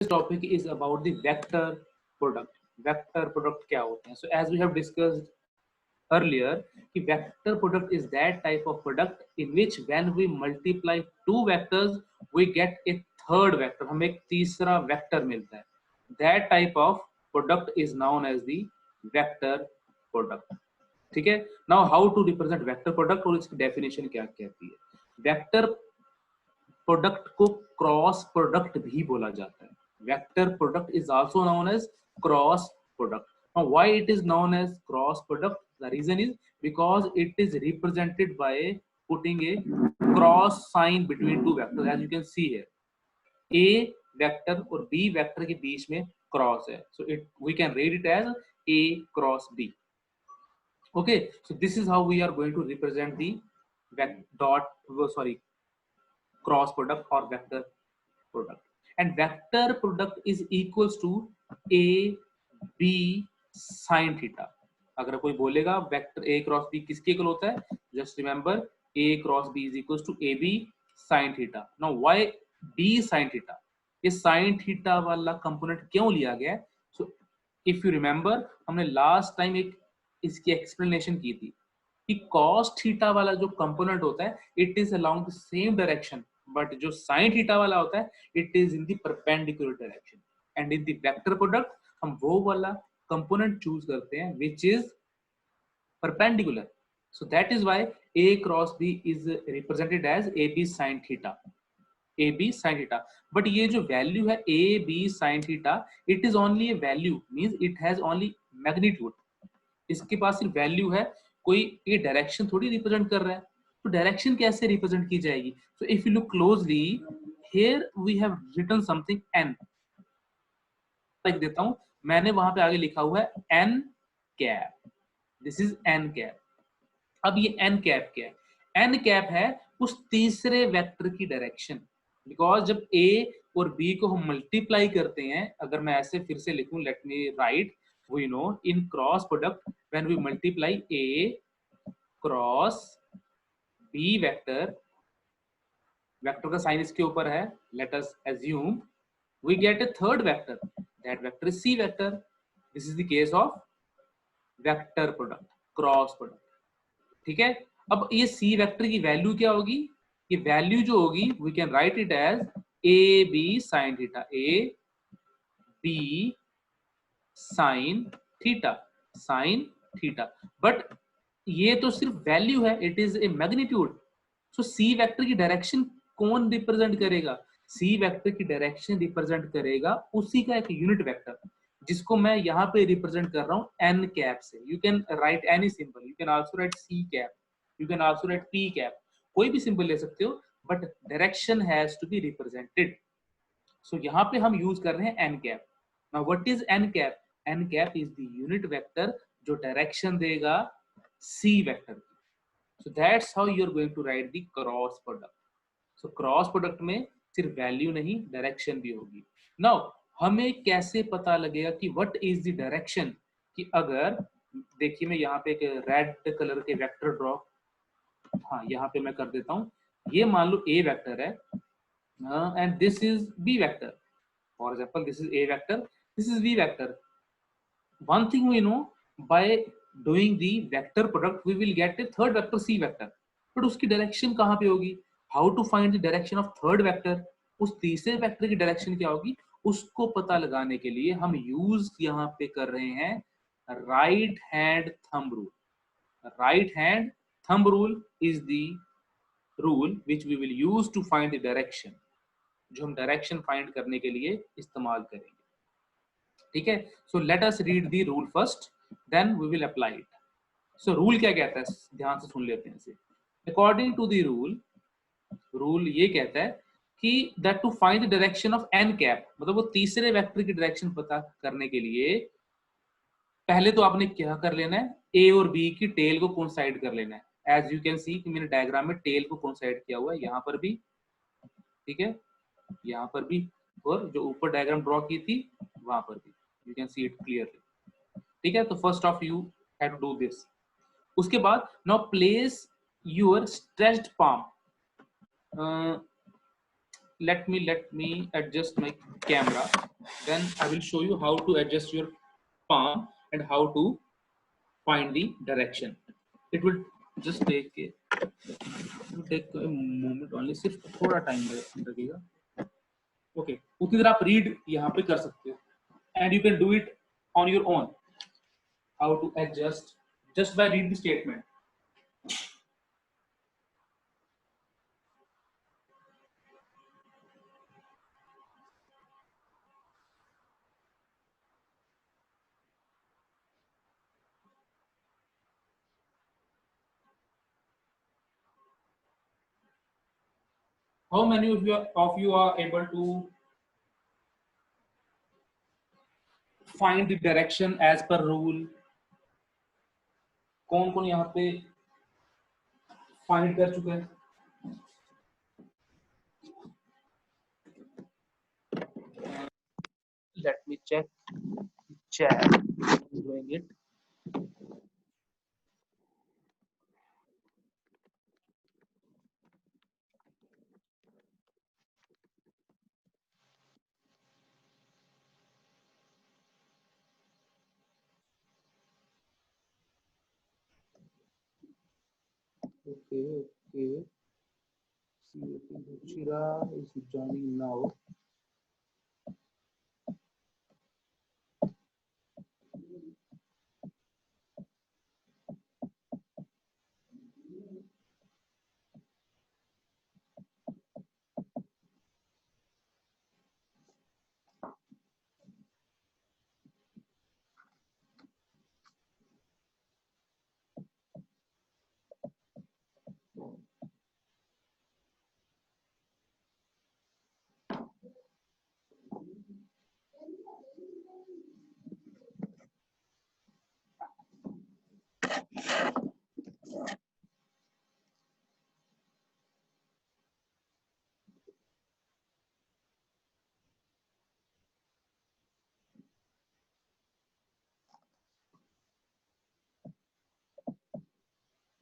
topic is about the vector product. Vector product क्या होते हैं? So as we have discussed earlier, कि vector product is that type of product in which when we multiply two vectors, we get a third vector. हमें एक तीसरा vector मिलता है. That type of product is known as the vector product. ठीक है? Now how to represent vector product और इसकी definition क्या कहती है? Vector प्रोडक्ट को क्रॉस प्रोडक्ट भी बोला जाता है. Vector product is also known as cross product. Now why it is known as cross product? The reason is because it is represented by putting a cross sign between two vectors. As you can see here, a vector और b vector के बीच में cross है, so we can read it as a cross b. Okay, so this is how we are going to represent the cross product or vector product. And vector product is equals to a b sin theta. अगर कोई बोलेगा vector a cross b किसके equal होता है, just remember a cross b is equals to ab sin theta. Now why b sin theta? ये sin theta वाला component क्यों लिया गया है? सो इफ यू रिमेंबर, हमने लास्ट टाइम एक इसकी एक्सप्लेनेशन की थी कि cos थीटा वाला जो कंपोनेंट होता है it is along the same direction, but जो sin थीटा वाला होता है it is in the perpendicular direction. And in the vector product हम वो वाला कंपोनेंट चूज करते हैं which is perpendicular. So that is why a cross b is represented as ab sin theta. ab sin theta. But ये जो value है ab sin theta, it is only a value, means it has only magnitude. इसके पास सिर्फ value है, कोई ये direction थोड़ी represent कर रहा है. तो डायरेक्शन कैसे रिप्रेजेंट की जाएगी? So if you look closely here we have written something n. लिख देता हूं, मैंने वहां पे आगे लिखा हुआ है n cap. This is n cap. अब ये n कैप क्या है? n कैप है उस तीसरे वेक्टर की डायरेक्शन. बिकॉज जब a और b को हम मल्टीप्लाई करते हैं, अगर मैं ऐसे फिर से लिखूं, let me right, we know in cross product when we multiply a cross b vector, vector का साइन इसके ऊपर है, let us assume we get a third vector, that vector is c vector. This is the case of vector product, cross product. ठीक है? अब ये c vector की value क्या होगी? ये वैल्यू जो होगी we can write it as a b sin theta, a b sine theta, sine theta. But ये तो सिर्फ वैल्यू है, it is a magnitude. So c vector की डायरेक्शन कौन रिप्रेजेंट करेगा? सी वेक्टर की डायरेक्शन रिप्रेजेंट करेगा उसी का एक यूनिट वेक्टर, जिसको मैं यहाँ पे रिप्रेजेंट कर रहा हूँ एन कैप से. You can write any symbol, you can also write c cap, you can also write p cap, कोई भी सिंबल ले सकते हो, but direction has to be represented. So यहाँ पे हम यूज कर रहे हैं n cap. Now what is n cap? n cap is the unit vector जो डायरेक्शन देगा c वेक्टर की. so that's how you are going to write the cross product. so cross product में सिर्फ value नहीं, direction भी होगी. now हमें कैसे पता लगेगा कि what is the direction? कि अगर देखिए मैं यहाँ पे एक रेड कलर के वेक्टर ड्रॉ, हाँ यहाँ पे मैं कर देता हूँ. ये मान लो a वेक्टर है and this is b vector. for example this is a vector, this is b vector. One thing we know, by doing the vector product we will get a third vector c vector. but उसकी direction कहाँ पे होगी? How to find the direction of third vector? उस तीसरे vector की direction क्या होगी उसको पता लगाने के लिए हम यूज यहाँ पे कर रहे हैं right hand thumb rule. Right hand thumb rule is the rule which we will use to find the direction, जो हम डायरेक्शन फाइंड करने के लिए इस्तेमाल करेंगे. ठीक है? So let us read the rule first, then we will apply it. So rule क्या कहता है, ध्यान से सुन लेते हैं इसे. According to the rule, rule ये कहता है कि that to find the direction of n cap, मतलब वो तीसरे वेक्टर की डायरेक्शन पता करने के लिए पहले तो आपने क्या कर लेना है, ए और बी की टेल को कोइंसाइड कर लेना है. एज यू कैन सी कि मैंने डायग्राम में टेल को कोइंसाइड किया हुआ है, यहाँ पर भी, ठीक है, यहाँ पर भी, और जो ऊपर डायग्राम ड्रॉ की थी वहां पर भी. You can see it clearly. ठीक है? तो first off you have to do this. उसके बाद now place your stretched palm. let me adjust my camera, then I will show you how to adjust your palm and how to find the direction. It will just take a moment only, सिर्फ थोड़ा time लगेगा. Okay, उतनी देर आप read यहाँ पे कर सकते हो, and you can do it on your own. How to adjust just by read the statement. How many of you are able to find the direction as per rule? कौन कौन यहाँ पे फाइंड कर चुका है? Let me check chat. I'm doing it. Okay. See, Ruchira is joining now.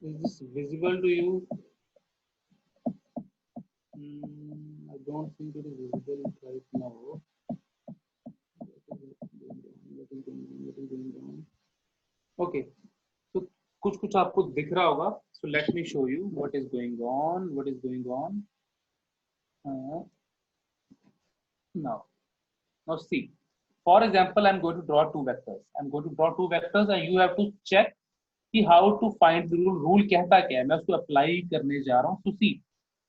Is this visible to you? I don't think it is visible right now. Okay, so कुछ आपको दिख रहा होगा. So let me show you what is going on. Now see. For example, I'm going to draw two vectors. And you have to check कि how to find the rule. Rule कहता क्या है? मैं उसको apply करने जा रहा हूँ. So see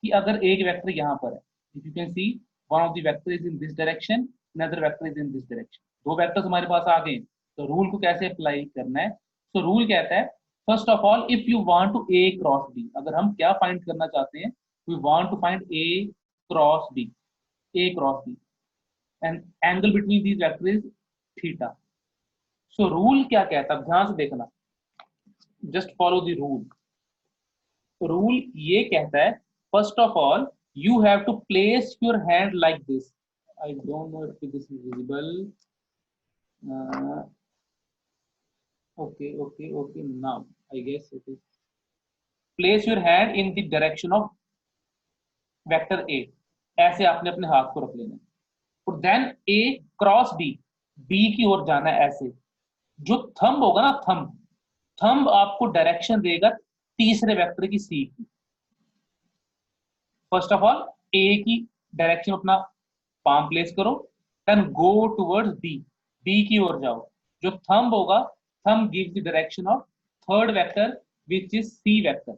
कि अगर एक वेक्टर यहाँ पर है, if you can see one of the vector is in this direction, another vector is in this direction. दो वेक्टर्स हमारे पास आ गए, तो रूल को कैसे अप्लाई करना है? तो रूल कहता है first of all if you want to a cross b, अगर हम क्या फाइंड करना चाहते हैं, we want to find a cross b, and angle between these vector is theta. So rule क्या कहता है, ध्यान से देखना, just follow the rule. Rule ये कहता है first of all you have to place your hand like this. I don't know if this is visible. Okay, now I guess it is. Place your hand in the direction of vector a. ऐसे आपने अपने हाथ को रख लेना है, और then a cross b, b की ओर जाना है ऐसे. जो थंब होगा ना, थंब आपको डायरेक्शन देगा तीसरे वेक्टर की c की. फर्स्ट ऑफ ऑल a की डायरेक्शन अपना पाम प्लेस करो, then go towards b, b की ओर जाओ. जो थंब होगा, thumb gives the direction of third vector which is c vector.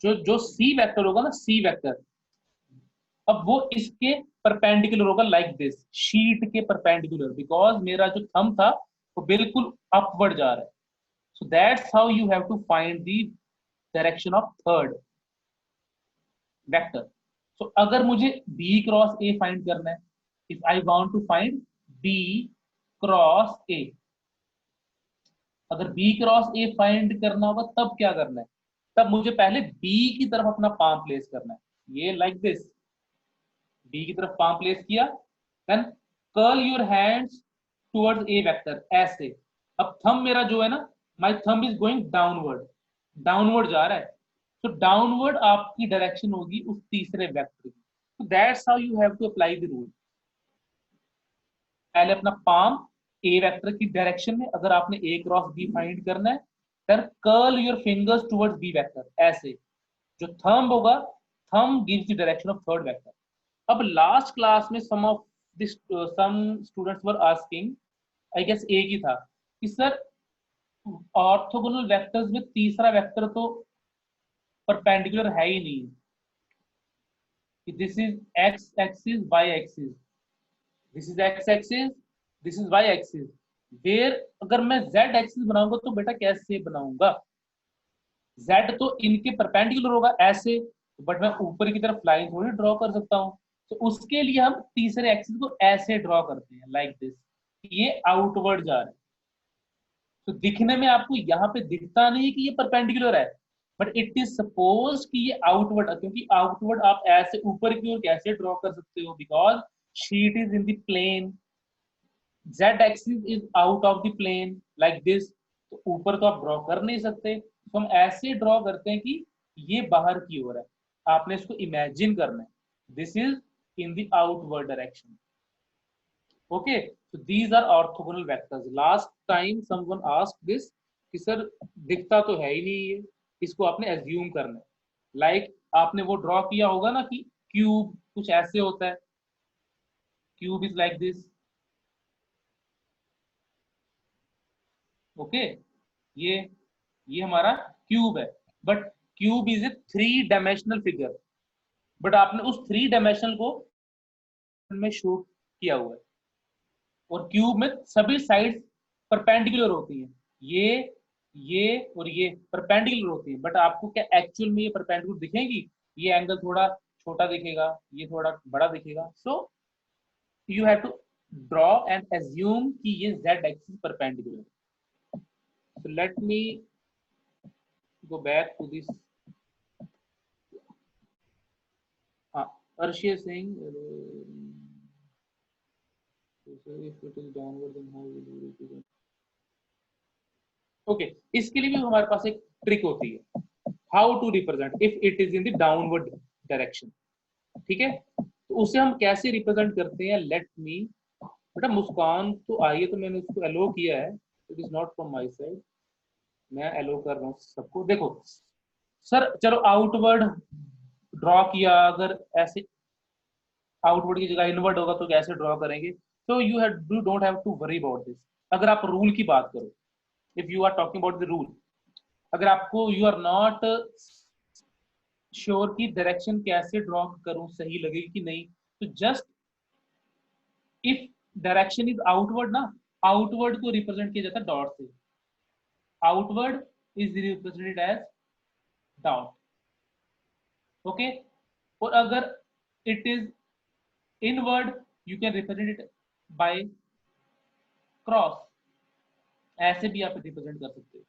जो c वेक्टर होगा ना, c वेक्टर, अब वो इसके परपेंडिकुलर होगा लाइक दिस, शीट के परपेंडिकुलर, बिकॉज मेरा जो थंब था वो बिल्कुल अपवर्ड जा रहा है. So that's how you have to find the direction of third vector. So अगर मुझे b क्रॉस a फाइंड करना है, if I want to find b cross a, अगर b क्रॉस a फाइंड करना होगा तब क्या करना है? तब मुझे पहले b की तरफ अपना पाम प्लेस करना है, ये लाइक दिस, b की तरफ पाम प्लेस किया, then curl your hands towards a vector ऐसे. अब थंब मेरा जो है ना, my thumb is going downward जा रहा है. तो डाउनवर्ड आपकी डायरेक्शन होगी उस तीसरे वेक्टर की. So that's how you have to apply the rule. पहले अपना पाम ए वेक्टर की डायरेक्शन में, अगर आपने ए क्रॉस बी फाइंड करना है, then curl your fingers towards b vector, ऐसे जो थंब होगा, thumb gives the direction of third vector. अब लास्ट क्लास में some students were asking, I guess a की था, कि सर ऑर्थोगोनल वेक्टर्स में तीसरा वेक्टर तो परपेंडिकुलर है ही नहीं, this is x axis y axis, this is x axis, this is y axis, where अगर मैं जेड एक्सिस बनाऊंगा तो बेटा कैसे बनाऊंगा, जेड तो इनके परपेंडिकुलर होगा ऐसे, बट मैं ऊपर की तरफ लाइन थोड़ी ड्रॉ कर सकता हूँ. तो उसके लिए हम तीसरे एक्सिस को ऐसे ड्रॉ करते हैं, लाइक दिस, ये आउटवर्ड जा रहा है. तो दिखने में आपको यहाँ पे दिखता नहीं है कि ये परपेंडिकुलर है, बट इट इज सपोज कि ये आउटवर्ड, क्योंकि आउटवर्ड आप ऐसे ऊपर की ओर कैसे ड्रॉ कर सकते हो, because sheet is in the plane, z axis is out of the plane like this, तो ऊपर तो आप ड्रॉ कर नहीं सकते, तो हम ऐसे ड्रॉ करते हैं कि ये बाहर की ओर है, आपने इसको इमेजिन करना है, this is in the outward direction. Okay, so these are orthogonal vectors. Last time someone asked this कि सर दिखता तो है ही नहीं ये, इसको आपने एज्यूम करना है. लाइक आपने वो ड्रॉ किया होगा ना कि क्यूब कुछ ऐसे होता है, cube is like this. Okay, ये हमारा क्यूब है, but cube is a 3 dimensional figure, but आपने उस 3 डायमेंशनल को में शो किया हुआ है, और क्यूब में सभी साइड्स परपेंडिकुलर होती हैं, ये और ये परपेंडिकुलर होती है, बट आपको क्या एक्चुअल में ये परपेंडिकुलर दिखेगी, ये एंगल थोड़ा छोटा दिखेगा, ये थोड़ा बड़ा दिखेगा. So you have to draw and assume कि ये z एक्सिस परपेंडिकुलर है. So let me go back to this. Arshia is saying, if it is downward, then how will you represent? Okay, इसके लिए भी हमारे पास एक ट्रिक होती है, how to represent if it is in the downward direction. ठीक है, तो उसे हम कैसे रिप्रेजेंट करते हैं. लेट मी, बेटा मुस्कान तो आई है, तो मैंने उसको एलो किया है, it is not from my side, मैं एलो कर रहा हूँ सबको. देखो सर, चलो आउटवर्ड ड्रॉ किया, अगर ऐसे आउटवर्ड की जगह इनवर्ड होगा तो कैसे ड्रॉ करेंगे. तो you don't have to worry about this. अगर आप रूल की बात करो, if you are talking about the rule, अगर आपको यू आर नॉट श्योर की डायरेक्शन कैसे ड्रॉ करूं, सही लगेगी कि नहीं, तो just if direction is outward ना, आउटवर्ड को रिप्रेजेंट किया जाता है डॉट से, outward is represented as dot. Okay, और अगर it is inward you can represent it by cross, ऐसे भी आप रिप्रेजेंट कर सकते हो.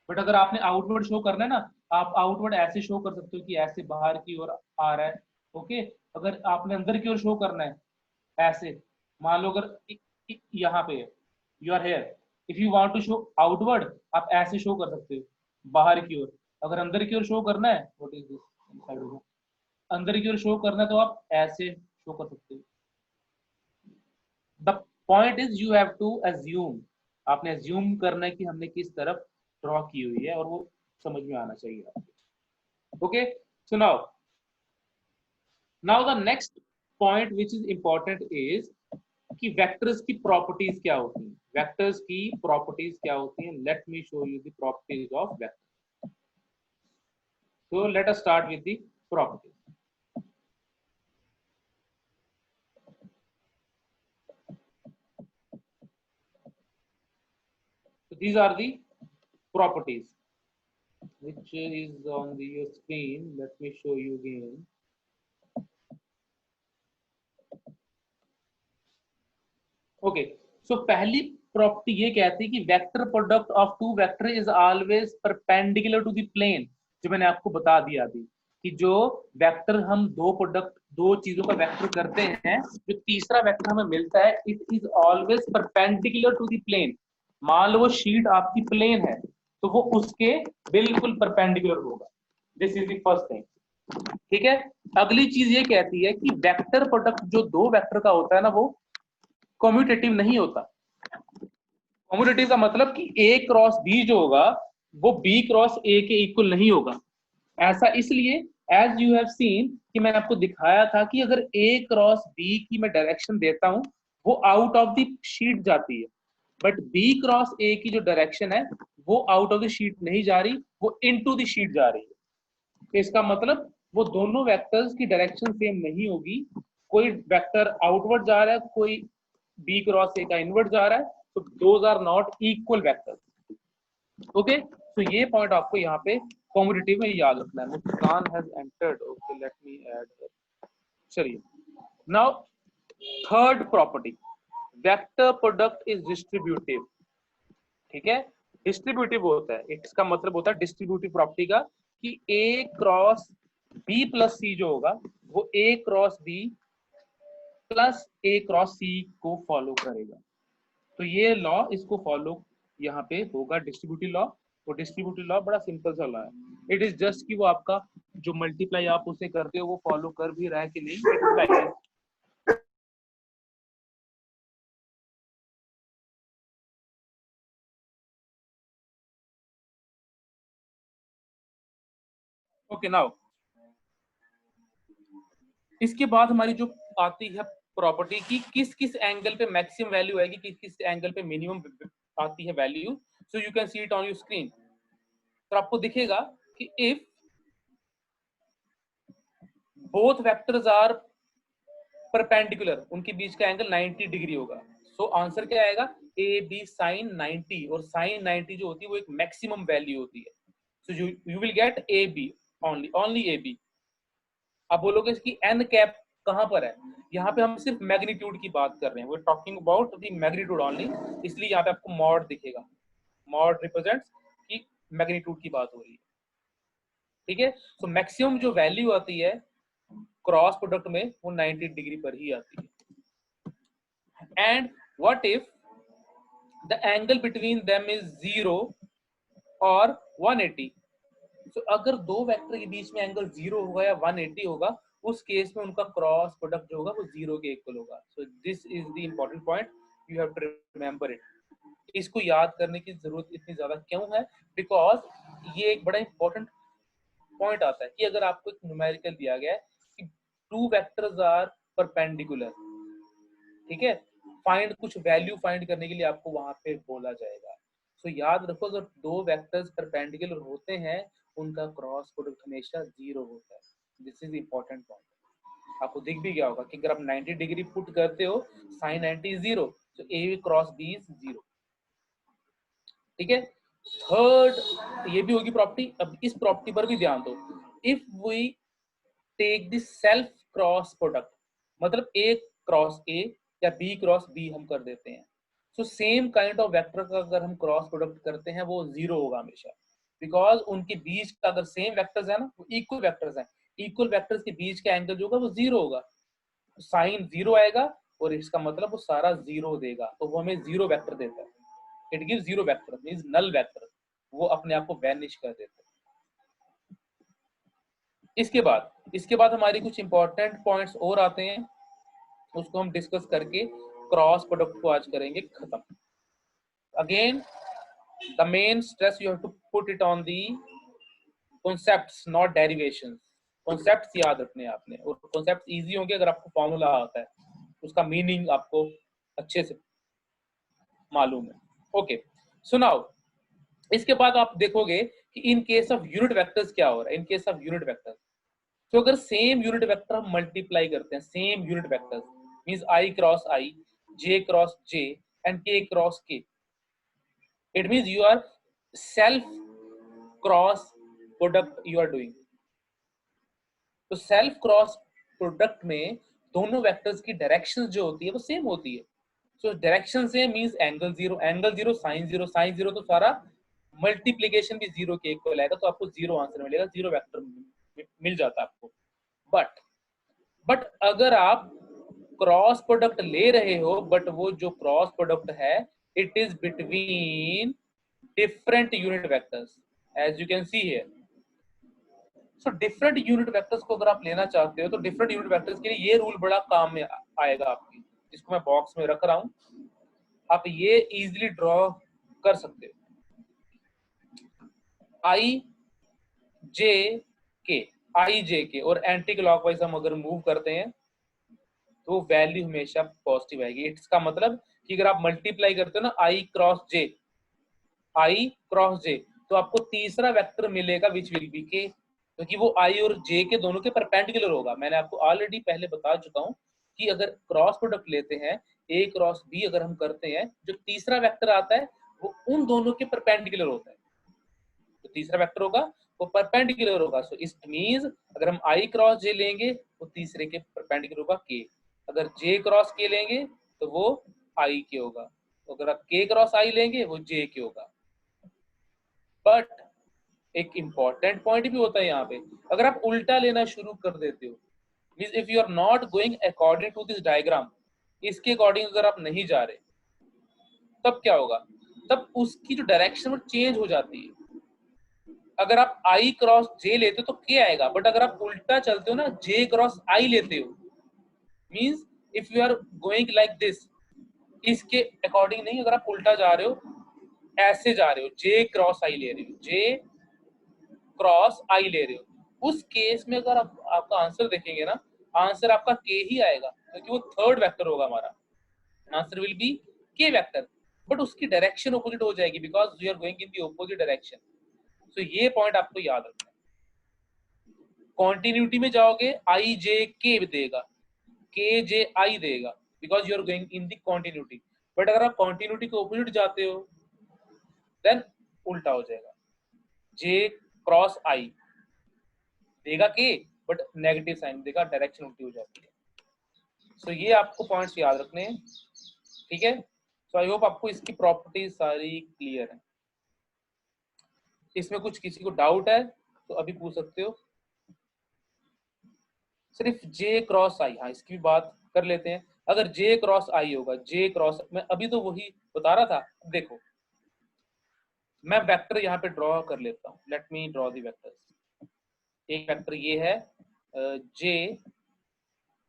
बट अगर आपने आउटवर्ड शो करना है ना, आप आउटवर्ड ऐसे शो कर सकते हो कि ऐसे बाहर की ओर आ रहा है. ओके, अगर आपने अंदर की ओर शो करना है ऐसे, मान लो अगर यहाँ पे you are here, if you want to show outward आप ऐसे शो कर सकते हो बाहर की ओर. अगर अंदर की ओर शो करना है, व्हाट इज दिस, अंदर की ओर शो करना है तो आप ऐसे शो कर सकते हो. The point is you have to assume, आपने एज्यूम करना है कि हमने किस तरफ ड्रॉ की हुई है, और वो समझ में आना चाहिए आपको. Okay, so now the next point which is important is कि वेक्टर्स की प्रॉपर्टीज क्या होती हैं. वेक्टर्स की प्रॉपर्टीज क्या होती हैं, let me show you the properties of vector. So let us start with the properties. So these are the properties which is on the your screen. Let me show you again. Okay, so पहली property ये कहती है कि vector product of two vector is always perpendicular to the plane. जो मैंने आपको बता दिया अभी कि जो वेक्टर हम दो चीजों का वेक्टर करते हैं, जो तीसरा वेक्टर हमें मिलता है, it is always perpendicular to the plane. मान लो वो शीट आपकी प्लेन है तो वो उसके बिल्कुल परपेंडिकुलर होगा. This is the first thing. ठीक है। अगली चीज ये कहती है कि वेक्टर प्रोडक्ट जो दो वेक्टर का होता है ना वो कम्यूटेटिव नहीं होता। कम्यूटेटिव का मतलब कि ए क्रॉस बी जो होगा वो बी क्रॉस ए के इक्वल नहीं होगा। ऐसा इसलिए एज यू हैव सीन कि मैंने आपको दिखाया था कि अगर ए क्रॉस बी की मैं डायरेक्शन देता हूं वो आउट ऑफ द शीट जाती है, बट बी क्रॉस ए की जो डायरेक्शन है वो आउट ऑफ द शीट नहीं जा रही, वो इनटू द शीट जा रही है। इसका मतलब वो दोनों वेक्टर्स की डायरेक्शन सेम नहीं होगी। कोई वेक्टर आउटवर्ड जा रहा है, कोई बी क्रॉस ए का इनवर्ड जा रहा है, तो those are not equal vectors. Okay, तो ये पॉइंट आपको यहाँ पे कॉम्पिटिटिव में याद रखना है। Muskan has entered, okay let me add. चलिए now third property, vector product is distributive. ठीक है, डिस्ट्रीब्यूटिव होता है, इसका मतलब होता है डिस्ट्रीब्यूटिव प्रॉपर्टी का कि ए क्रॉस बी प्लस सी जो होगा वो ए क्रॉस बी प्लस ए क्रॉस सी को फॉलो करेगा। तो ये लॉ इसको फॉलो यहाँ पे होगा, डिस्ट्रीब्यूटिव लॉ। वो डिस्ट्रीब्यूटिव लॉ बड़ा सिंपल सा लॉ है। इट इज जस्ट कि वो आपका जो मल्टीप्लाई आप उसे करते हो वो फॉलो कर भी रहा है कि नहीं। ओके नाउ इसके बाद हमारी जो आती है प्रॉपर्टी की किस किस एंगल पे मैक्सिमम वैल्यू आएगी, किस किस एंगल पे मिनिमम आती है value. So you can see it on your screen. तो आपको दिखेगा कि if both vectors are perpendicular, उनके बीच का एंगल 90 डिग्री होगा। सो आंसर क्या आएगा, ए बी साइन 90। और साइन 90 जो होती है वो एक मैक्सिमम वैल्यू होती है। So you will get a b, only a b. आप बोलोगे इसकी एन कैप कहां पर है, यहाँ पे हम सिर्फ मैग्नीट्यूड की बात कर रहे हैं, we are talking about the magnitude only, इसलिए यहाँ पे आपको मॉड दिखेगा। मॉड रिप्रेजेंट्स कि मैग्नीट्यूड की बात हो रही है। ठीक है, सो मैक्सिमम जो वैल्यू आती है क्रॉस प्रोडक्ट में वो 90 डिग्री पर ही आती है। And what if the angle between them is 0 और 180। तो अगर दो वेक्टर के बीच में एंगल 0 होगा या 180 होगा, उस केस में उनका क्रॉस प्रोडक्ट जो होगा वो 0 के इक्वल होगा। So this is the important point, you have to remember it. इसको याद करने की जरूरत इतनी ज्यादा क्यों है, बिकॉज ये एक बड़ा इंपॉर्टेंट पॉइंट आता है कि अगर आपको एक न्यूमेरिकल दिया गया है कि टू वेक्टर्स आर परपेंडिकुलर, ठीक है, फाइंड कुछ वैल्यू फाइंड करने के लिए आपको वहां पे बोला जाएगा। सो याद रखो अगर दो वेक्टर्स परपेंडिकुलर होते हैं उनका क्रॉस प्रोडक्ट हमेशा 0 होता है। This is important point. आपको दिख भी गया होगा कि अगर आप 90 डिग्री पुट करते हो साइन 90 इज 0, तो ए क्रॉस बी इज 0। ठीक है, थर्ड ये भी होगी प्रॉपर्टी। अब इस प्रॉपर्टी पर भी ध्यान दो, if we take the self cross product, मतलब ए क्रॉस ए या बी क्रॉस बी हम कर देते हैं, so same kind of vector का अगर हम क्रॉस प्रोडक्ट करते हैं वो 0 होगा हमेशा, बिकॉज उनके बीच का अगर सेम वेक्टर्स है ना, वो इक्वल वेक्टर्स हैं, इक्वल वेक्टर्स के बीच का एंगल जो होगा वो 0 होगा, साइन 0 आएगा और इसका मतलब वो सारा 0 देगा, तो वो हमें 0 वेक्टर देता है। It gives 0 vector, means null vector, वो अपने आप को वैनिश कर देते हैं। इसके बाद हमारी कुछ इंपॉर्टेंट पॉइंट्स और आते हैं, उसको हम डिस्कस करके क्रॉस प्रोडक्ट को आज करेंगे खत्म। Again the main stress you have to put it on the concepts not derivations. Concepts याद रखने हैं आपने, और कॉन्सेप्ट्स इजी होंगे अगर आपको फॉर्मूला आता है, उसका मीनिंग आपको अच्छे से मालूम है। ओके, सो नाउ इसके बाद आप देखोगे कि in case of unit vectors क्या हो रहा है। In case of unit vectors, तो अगर सेम यूनिट वेक्टर हम मल्टीप्लाई करते हैं, same unit vectors means i cross i, j cross j and k cross k, it means you are self cross product you are doing. तो self cross product में दोनों vectors की direction जो होती है वो सेम होती है। So direction same means angle 0, angle 0 sine 0, sine 0, तो सारा मल्टीप्लीकेशन भी 0 के इक्वल आएगा, तो आपको 0 आंसर मिलेगा, 0 वेक्टर मिल जाता है आपको। बट अगर आप क्रॉस प्रोडक्ट ले रहे हो, बट वो जो क्रॉस प्रोडक्ट है it is between different unit vectors, as you can see here, so different unit vectors को अगर आप लेना चाहते हो तो डिफरेंट यूनिट वेक्टर्स के लिए ये रूल बड़ा काम में आएगा आपकी, जिसको मैं बॉक्स में रख रहा हूं, आप ये इजीली ड्रॉ कर सकते हो। आई जे के और एंटी क्लॉकवाइज हम अगर मूव करते हैं तो वैल्यू हमेशा पॉजिटिव आएगी। इसका मतलब कि अगर आप मल्टीप्लाई करते हो ना आई क्रॉस जे, तो आपको तीसरा वेक्टर मिलेगा विच विल बी के, क्योंकि वो आई और जे के दोनों के परपेंडिकुलर होगा। मैंने आपको ऑलरेडी पहले बता चुका हूं कि अगर क्रॉस प्रोडक्ट लेते हैं ए क्रॉस बी अगर हम करते हैं, जो तीसरा वेक्टर आता है वो उन दोनों के परपेंडिकुलर होता है, तो तीसरा वेक्टर होगा वो परपेंडिकुलर होगा। सो इट मींस अगर हम आई क्रॉस जे लेंगे वो तीसरे के परपेंडिकुलर होगा के, अगर जे क्रॉस के लेंगे तो वो आई के होगा, तो अगर आप के क्रॉस आई लेंगे वो जे के होगा। बट एक इंपॉर्टेंट पॉइंट भी होता है यहाँ पे, अगर आप उल्टा लेना शुरू कर देते हो, means if you are not going according to this diagram, इसके अकॉर्डिंग अगर आप नहीं जा रहे, तब क्या होगा, तब उसकी जो डायरेक्शन वो चेंज हो जाती है। अगर आप आई क्रॉस जे लेते हो तो के आएगा, बट अगर आप उल्टा चलते हो ना जे क्रॉस आई लेते हो, means if you are going like this, इसके अकॉर्डिंग नहीं, अगर आप उल्टा जा रहे हो, ऐसे जा रहे हो, जे क्रॉस आई ले रहे हो, जे क्रॉस आई ले रहे हो, उस केस में अगर आप आपका आंसर देखेंगे ना, आंसर आपका के ही आएगा, क्योंकि वो थर्ड वेक्टर होगा हमारा, answer will be K vector, but उसकी डायरेक्शन ऑपोजिट हो जाएगी because we are going in the opposite direction. So ये पॉइंट आपको याद रखना है। कॉन्टिन्यूटी में जाओगे आई जे के देगा, के जे आई देगा, because you are going in the continuity. But अगर आप कॉन्टिन्यूटी के ऑपोजिट जाते हो देन उल्टा हो जाएगा, जे क्रॉस आई देगा के, बट नेगेटिव साइन देगा, डायरेक्शन उल्टी हो जाती है। सो ये आपको पॉइंट्स याद रखने हैं, ठीक है। सो आई होप आपको इसकी प्रॉपर्टीज सारी क्लियर है। इसमें कुछ किसी को डाउट है तो अभी पूछ सकते हो। सिर्फ जे क्रॉस आई, हाँ इसकी भी बात कर लेते हैं। अगर जे क्रॉस आई होगा, जे क्रॉस, मैं अभी तो वही बता रहा था। देखो मैं वेक्टर यहाँ पे ड्रॉ कर लेता हूँ, let me draw the vectors. एक वेक्टर ये है जे,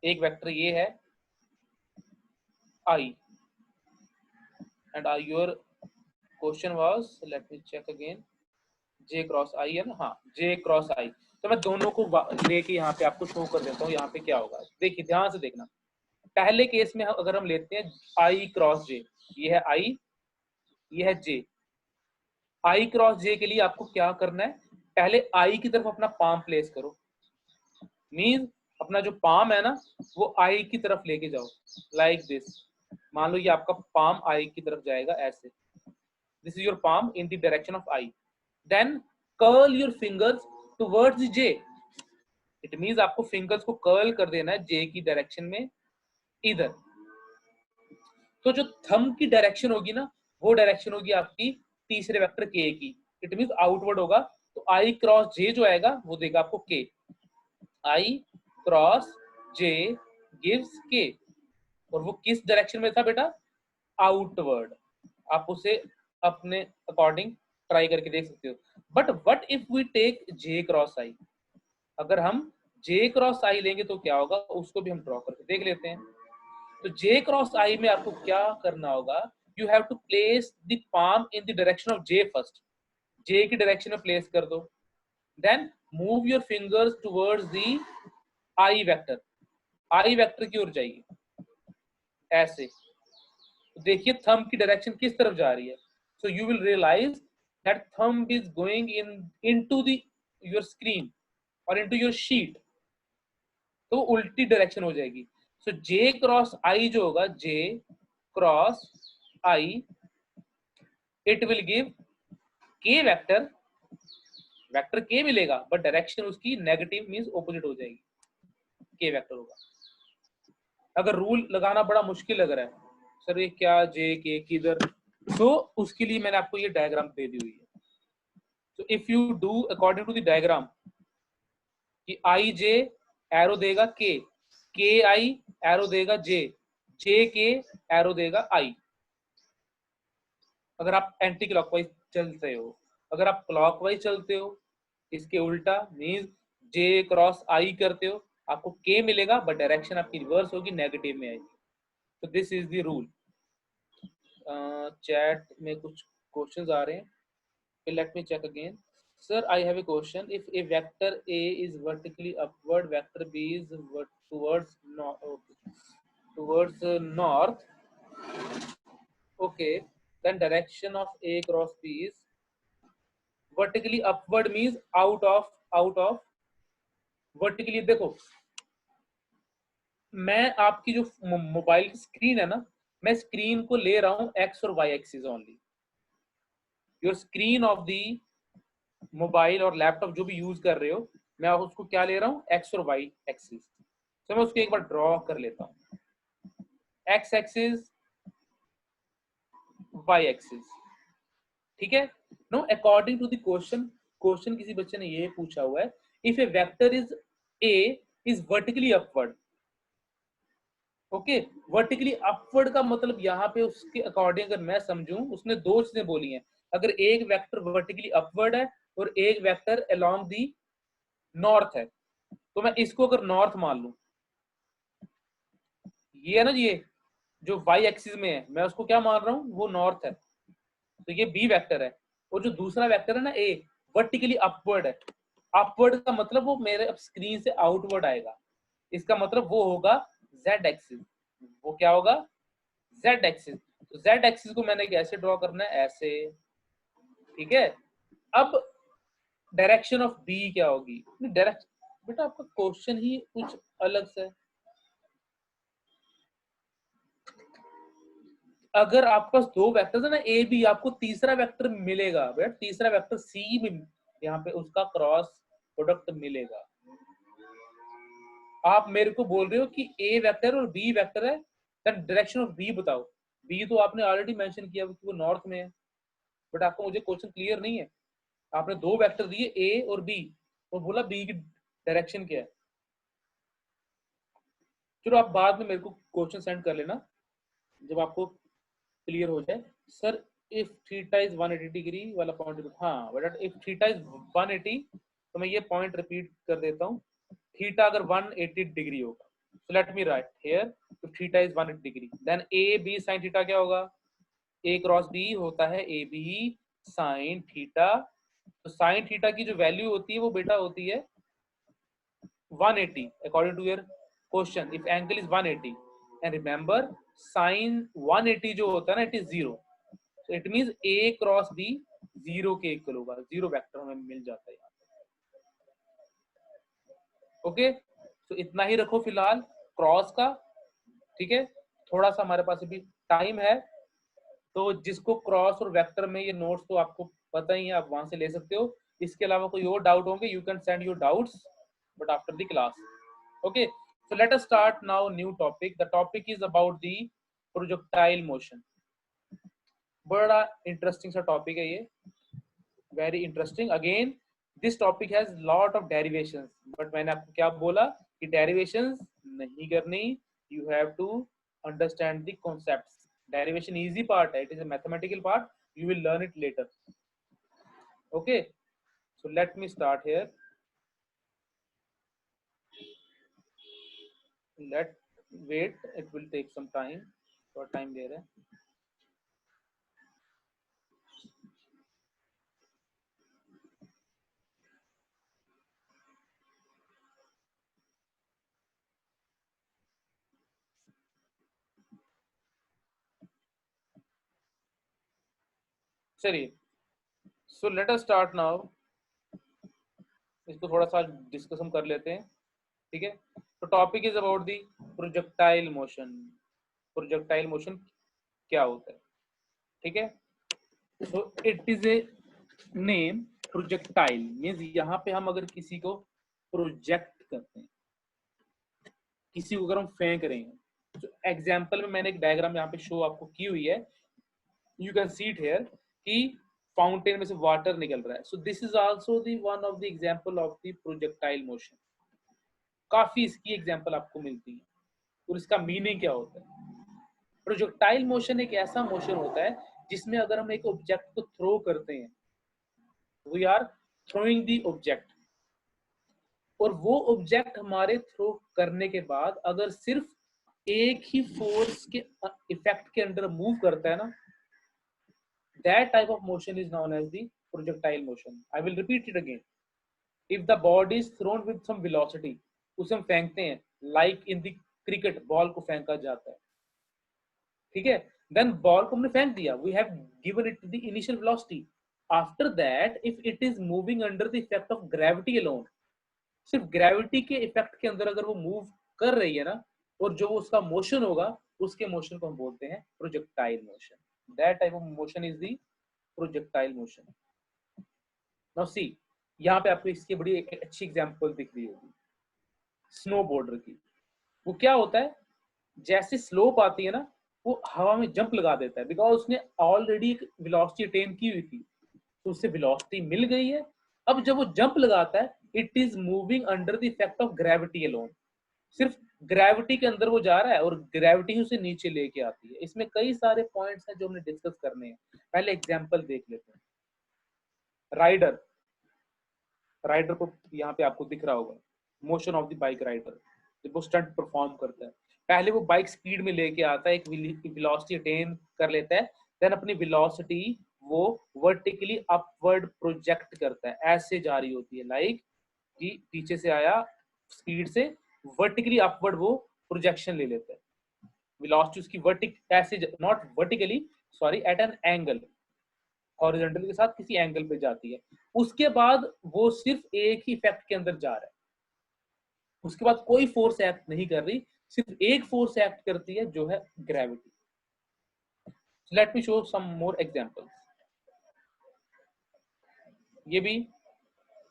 एक वेक्टर ये है I, and your question was, let me check again, J cross I है ना, हाँ जे क्रॉस आई। तो मैं दोनों को लेके यहाँ पे आपको शो कर देता हूँ, यहाँ पे क्या होगा देखिए ध्यान से देखना। पहले केस में अगर हम लेते हैं आई क्रॉस जे, ये है आई, ये है जे। आई क्रॉस जे के लिए आपको क्या करना है, पहले आई की तरफ अपना पाम प्लेस करो, मीन अपना जो पाम है ना वो आई की तरफ लेके जाओ, लाइक दिस। मान लो ये आपका पाम आई की तरफ जाएगा ऐसे, this is your palm in the direction of I, then curl your fingers towards J. It means आपको फिंगर्स को कर्ल कर देना है जे की डायरेक्शन में इधर। तो जो थंब की डायरेक्शन होगी ना वो डायरेक्शन होगी आपकी तीसरे वेक्टर के की, इट मींस आउटवर्ड होगा। तो आई क्रॉस जे जो आएगा वो देगा आपको के, आई क्रॉस जे गिव्स के, और वो किस डायरेक्शन में था बेटा, आउटवर्ड। आप उसे अपने अकॉर्डिंग ट्राई करके देख सकते हो। But what if we take J cross I, अगर हम जे क्रॉस आई लेंगे तो क्या होगा, उसको भी हम ड्रॉ करके देख लेते हैं। तो जे क्रॉस आई में आपको क्या करना होगा, you have to place the palm in the direction of J first, J की डायरेक्शन में प्लेस कर दो, then move your fingers towards the I vector, I vector की ओर जाइए ऐसे। तो देखिए थंब की डायरेक्शन किस तरफ जा रही है, so you will realize that thumb is going into the your screen और इनटू योर शीट, तो उल्टी डायरेक्शन हो जाएगी। सो जे क्रॉस आई जो होगा, J cross I, it will give K vector, vector K मिलेगा बट डायरेक्शन उसकी नेगेटिव मींस ऑपोजिट हो जाएगी, के वेक्टर होगा। अगर रूल लगाना बड़ा मुश्किल लग रहा है सर ये क्या जे के किधर, तो उसके लिए मैंने आपको ये डायग्राम दे दी हुई है। तो if you do according to the diagram कि आई जे एरो देगा के आई एरो देगा जे के एरो देगा आई। अगर आप एंटी क्लॉकवाइज चलते हो, अगर आप क्लॉकवाइज चलते हो इसके उल्टा मींस जे क्रॉस आई करते हो आपको के मिलेगा, बट डायरेक्शन आपकी रिवर्स होगी, नेगेटिव में आएगी। तो this is the rule. Chat में कुछ क्वेश्चंस आ रहे हैं, let me check again. Sir, I have a question. If a vector A is vertically upward, vector B is towards north. Okay, then direction of A cross B is vertically upward means out of vertically। देखो, मैं आपकी जो mobile की screen है ना, मैं screen को ले रहा हूँ एक्स और Y axis only. Your screen of the mobile और लैपटॉप जो भी यूज कर रहे हो, मैं उसको क्या ले रहा हूँ, एक्स और वाई एक्सिस। तो मैं उसको एक बार ड्रॉ कर लेता हूँ, एक्स एक्सिस वाई एक्सिस, ठीक है। No, according to the question किसी बच्चे ने ये पूछा हुआ है, if A vector is A is vertically upward. Okay, vertically upward का मतलब यहाँ पे उसके अकॉर्डिंग अगर मैं समझूं, उसने दो चीजें बोली हैं। अगर एक वेक्टर वर्टिकली अपवर्ड है और एक वेक्टर अलोंग दी नॉर्थ है, तो मैं इसको अगर नॉर्थ मान लूं, ये है ना, ये जो वाई एक्सिस में है, मैं उसको क्या मान रहा हूं, वो नॉर्थ है, तो ये बी वेक्टर है। और जो दूसरा वेक्टर है ना ए, वर्टिकली अपवर्ड है। अपवर्ड का मतलब वो मेरे स्क्रीन से आउटवर्ड आएगा, इसका मतलब वो होगा जेड एक्सिस। वो क्या होगा, जेड एक्सिस। तो जेड एक्सिस को मैंने कैसे ड्रॉ करना है, ऐसे, ठीक है। अब डायरेक्शन ऑफ बी क्या होगी, डायरेक्शन, बेटा आपका क्वेश्चन ही कुछ अलग से है। अगर आपके पास दो वेक्टर्स है ना ए बी, आपको तीसरा वेक्टर मिलेगा बेटा, तीसरा वेक्टर सी में यहाँ पे उसका क्रॉस प्रोडक्ट मिलेगा। आप मेरे को बोल रहे हो कि ए वेक्टर और बी वेक्टर है, देन डायरेक्शन ऑफ बी बताओ। बी तो आपने ऑलरेडी मेंशन किया कि वो नॉर्थ में है, बट आपको मुझे क्वेश्चन क्लियर नहीं है। आपने दो वेक्टर दिए ए और बी और बोला बी की डायरेक्शन क्या है। चलो आप बाद में मेरे को क्वेश्चन सेंड कर लेना जब आपको क्लियर हो जाए। Sir if theta is 180 degree वाला पॉइंट, हाँ बेटा, इफ थीटा इज 180, तो मैं ये पॉइंट रिपीट कर देता हूँ। थीटा अगर 180 डिग्री होगा, so let me write here, if theta is 180 degree, then a b sin theta क्या होगा, a क्रॉस b होता है a b sin थीटा। तो sin थीटा की जो वैल्यू होती है वो बेटा होती है 180 according to your question, if angle is 180, and remember sin 180 जो होता है ना, it is 0, so it means a cross b 0 के इक्वल होगा, 0 वेक्टर हमें मिल जाता है यहाँ। ओके, तो इतना ही रखो फिलहाल क्रॉस का, ठीक है। थोड़ा सा हमारे पास अभी टाइम है, तो जिसको क्रॉस और वेक्टर में ये नोट्स तो आपको पता ही है, आप वहां से ले सकते हो। इसके अलावा कोई और डाउट होंगे, you can send your doubts but after the class. Okay, so let us start now new topic. The topic is about the projectile motion. बड़ा इंटरेस्टिंग सा टॉपिक है ये, very interesting. Again this topic has lot of derivations, but मैंने आपको क्या बोला कि derivations नहीं करनी, you have to understand the concepts. derivation easy part hai, it is a mathematical part, you will learn it later. Okay, so let me start here. Let wait, it will take some time, थोड़ा time ले रहे हैं। चलिए, सो let us start now. इसको थोड़ा सा discuss हम कर लेते हैं, ठीक है। तो topic is about the projectile motion. Projectile motion क्या होता है, ठीक है। So it is a name, projectile means यहाँ पे हम अगर किसी को प्रोजेक्ट करते हैं, किसी को अगर हम फेंक रहे हैं, तो एग्जाम्पल में मैंने एक डायग्राम यहाँ पे शो आपको की हुई है, you can see it here कि फाउंटेन में से वाटर निकल रहा है। सो this is also the one of the example of the projectile motion. काफी इसकी एग्जांपल आपको मिलती है, और इसका मीनिंग क्या होता है। प्रोजेक्टाइल मोशन एक ऐसा मोशन होता है जिसमें अगर हम एक ऑब्जेक्ट को थ्रो करते हैं, we are throwing the object. और वो ऑब्जेक्ट हमारे थ्रो करने के बाद अगर सिर्फ एक ही फोर्स के इफेक्ट के अंडर मूव करता है ना, that type of motion is known as the projectile motion. I will repeat it again. If the body is thrown with some velocity, उसे हम फेंकते हैं, like in the cricket, ball को फेंका जाता है, ठीक है, then बॉल को हमने फेंक दिया, we have given it the initial velocity. After that, if it is moving under the effect of gravity alone, सिर्फ ग्रेविटी के इफेक्ट के अंदर अगर वो मूव कर रही है ना, और जो उसका मोशन होगा उसके मोशन को हम बोलते हैं projectile motion. That type of motion is the projectile motion. Now see, यहाँ पे आपको इसकी बड़ी एक अच्छी एग्जांपल दिख रही होगी स्नोबोर्डर की. वो क्या होता है, जैसे स्लोप आती है ना, वो हवा में जंप लगा देता है, बिकॉज उसने ऑलरेडी एक वेलोसिटी अटेन की हुई थी, तो उससे वेलोसिटी मिल गई है. अब जब वो जंप लगाता है, it is moving under the effect of gravity alone. सिर्फ ग्रेविटी के अंदर वो जा रहा है और ग्रेविटी ही उसे नीचे लेके आती है. इसमें कई सारे पॉइंट्स हैं जो हमने डिस्कस करने हैं. पहले एग्जांपल देख लेते हैं. राइडर, राइडर को यहाँ पे आपको दिख रहा होगा, motion of the bike rider. जब वो स्टंट परफॉर्म करता है, पहले वो बाइक स्पीड में लेके आता है, एक वेलोसिटी अटेन कर लेता है, देन अपनी वेलोसिटी वो वर्टिकली अपवर्ड प्रोजेक्ट करता है, ऐसे जा रही होती है, लाइक कि पीछे से आया स्पीड से, वर्टिकली अपवर्ड वो प्रोजेक्शन ले लेता है. वेलोसिटी उसकी ऐसे, not vertically, sorry, at an angle, horizontal के साथ किसी एंगल पे जाती है. उसके बाद वो सिर्फ एक ही इफेक्ट के अंदर जा रहा है, उसके बाद कोई फोर्स एक्ट नहीं कर रही, सिर्फ एक फोर्स एक्ट करती है जो है gravity. Let me show some more examples. ये भी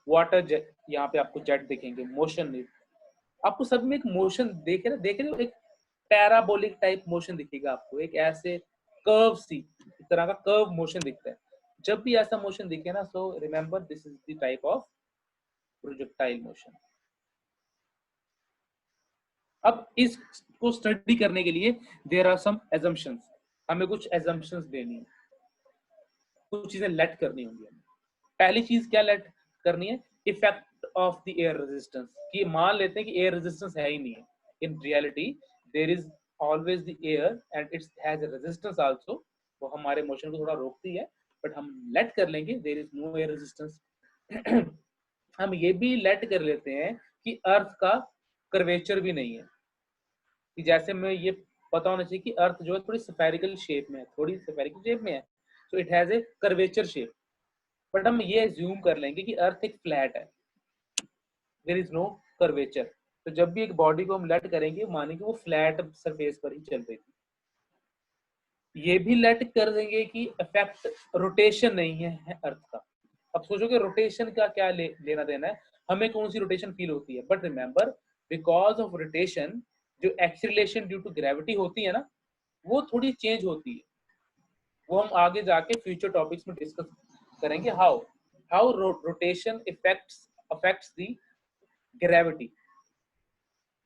वाटर जेट, यहाँ पे आपको जेट दिखेंगे, मोशन नहीं, आपको सब में एक मोशन देख रहे हो, एक पैराबोलिक टाइप मोशन दिखेगा आपको, एक ऐसे कर्व सी इस तरह का कर्व मोशन दिखता है. जब भी ऐसा मोशन दिखे ना, so remember this is the type of projectile motion. अब इसको स्टडी करने के लिए देयर आर सम assumptions. हमें कुछ assumptions देनी है, कुछ चीजें लेट करनी होंगी. पहली चीज क्या लेट करनी है, effect of the air resistance. कि मान लेते हैं कि एयर रेजिस्टेंस है ही नहीं है. In reality there is always the air and it's has a resistance also. वो हमारे मोशन को थोड़ा रोकती है, बट हम लेट कर लेंगे there is no air resistance. हम ये भी लेट कर लेते हैं कि अर्थ का कर्वेचर भी नहीं है, कि जैसे मैं ये पता होना चाहिए कि अर्थ जो है थोड़ी स्फेरिकल शेप में है, थोड़ी स्फेरिकल शेप में है, so it has a curvature shape. But हम ये एज्यूम कर लेंगे कि अर्थ एक फ्लैट है, देयर इज नो कर्वेचर. तो जब भी एक बॉडी को हम लेट करेंगे, मानेंगे वो फ्लैट सरफेस पर ही चल रही थी. ये भी लेट कर देंगे कि इफेक्ट रोटेशन नहीं है अर्थ का. अब सोचोगे रोटेशन का क्या लेना देना है, हमें कौन सी रोटेशन फील होती है. But remember, because of rotation जो एक्सीलरेशन ड्यू टू ग्रेविटी होती है ना, वो थोड़ी चेंज होती है. वो हम आगे जाके फ्यूचर टॉपिक्स में डिस्कस करेंगे, how rotation affects the gravity.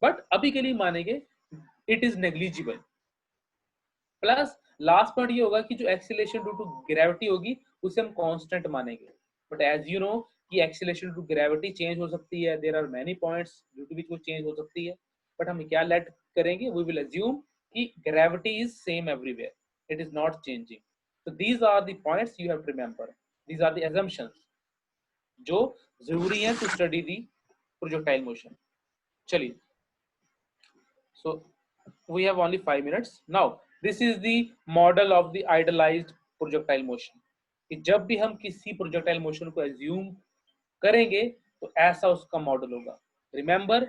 But अभी के लिए मानेंगे it is negligible. Plus last point ये होगा कि जो एक्सीलरेशन ड्यू टू ग्रेविटी होगी उसे हम कांस्टेंट मानेंगे. बट एज यू नो कि acceleration due to gravity change हो सकती है, there are many points due to which वो चेंज हो सकती है. बट हम क्या लेट करेंगे, वी विल अज्यूम कि gravity is same everywhere, it is not changing. So these are the points you have to remember. These are the assumptions जो जरूरी है to study the projectile motion. चलिए, so we have only 5 minutes. Now this is the model of the idealized projectile motion. कि जब भी हम किसी projectile motion को assume करेंगे तो ऐसा उसका मॉडल होगा. Remember,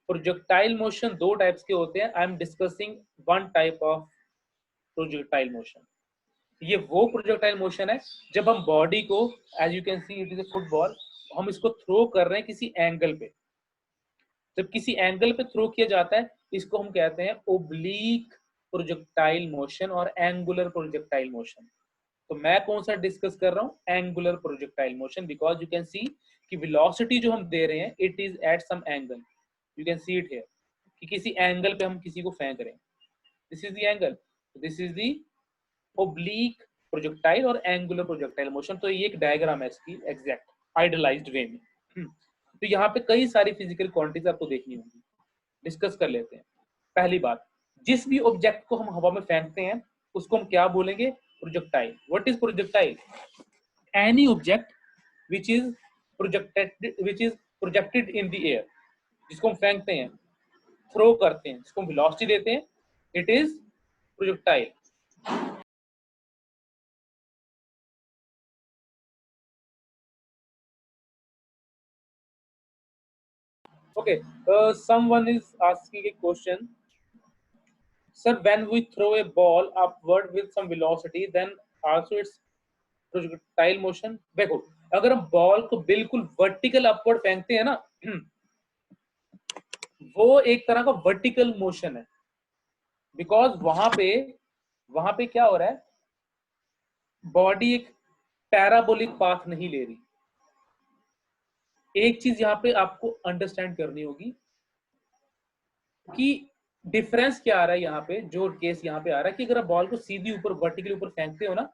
projectile motion दो टाइप्स के होते हैं. I am discussing one type of projectile motion. ये वो प्रोजेक्टाइल मोशन है जब हम बॉडी को, as you can see it is a football, हम इसको थ्रो कर रहे हैं किसी एंगल पे. जब किसी एंगल पे थ्रो किया जाता है, इसको हम कहते हैं ओब्लीक प्रोजेक्टाइल मोशन और एंगुलर प्रोजेक्टाइल मोशन. तो मैं कौन सा डिस्कस कर रहा हूँ, angular projectile motion, because you can see कि वेलोसिटी जो हम दे रहे हैं it is at some angle. You can see it here कि किसी एंगल पे हम किसी को फेंक रहे हैं. This is the angle, this is the oblique projectile और एंगुलर प्रोजेक्टाइल मोशन. तो ये एक डायग्राम है इसकी एग्जैक्ट आइडियलाइज्ड वे में. तो यहाँ पे कई सारी फिजिकल क्वांटिटीज आपको देखनी होंगी, डिस्कस कर लेते हैं। पहली बात, जिस भी ऑब्जेक्ट को हम हवा में फेंकते हैं उसको हम क्या बोलेंगे? Projectile. What is projectile? Any object which is projected in the air, जिसको हम फेंकते हैं, थ्रो करते हैं, जिसको हम वेलोसिटी देते हैं, it is projectile. Okay, someone is asking a question. Sir, when we throw a ball upward with some velocity, then also it's projectile motion. देखो, अगर हम बॉल को बिल्कुल वर्टिकल अपवर्ड फेंकते हैं ना, वो एक तरह का वर्टिकल मोशन है, बिकॉज वहां पे क्या हो रहा है, बॉडी एक पैराबोलिक पाथ नहीं ले रही। एक चीज यहाँ पे आपको अंडरस्टैंड करनी होगी कि डिफरेंस क्या आ रहा है यहाँ पे, जो केस यहाँ पे आ रहा है कि अगर आप बॉल को सीधी ऊपर वर्टिकली ऊपर फेंकते हो ना,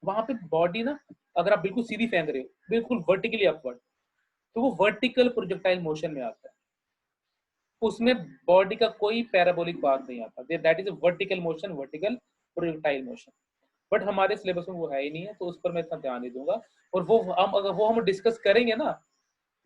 वहां पे बॉडी ना, अगर आप बिल्कुल सीधी फेंक रहे हो, बिल्कुल वर्टिकली अपवर्ड, तो वो वर्टिकल प्रोजेक्टाइल मोशन में आता है, उसमें बॉडी का कोई पैराबोलिक पाथ नहीं आता, that is a vertical motion, vertical projectile motion. But हमारे सिलेबस में वो है ही नहीं है, तो उस पर मैं इतना ध्यान नहीं दूंगा। और वो हम अगर वो हम डिस्कस करेंगे ना,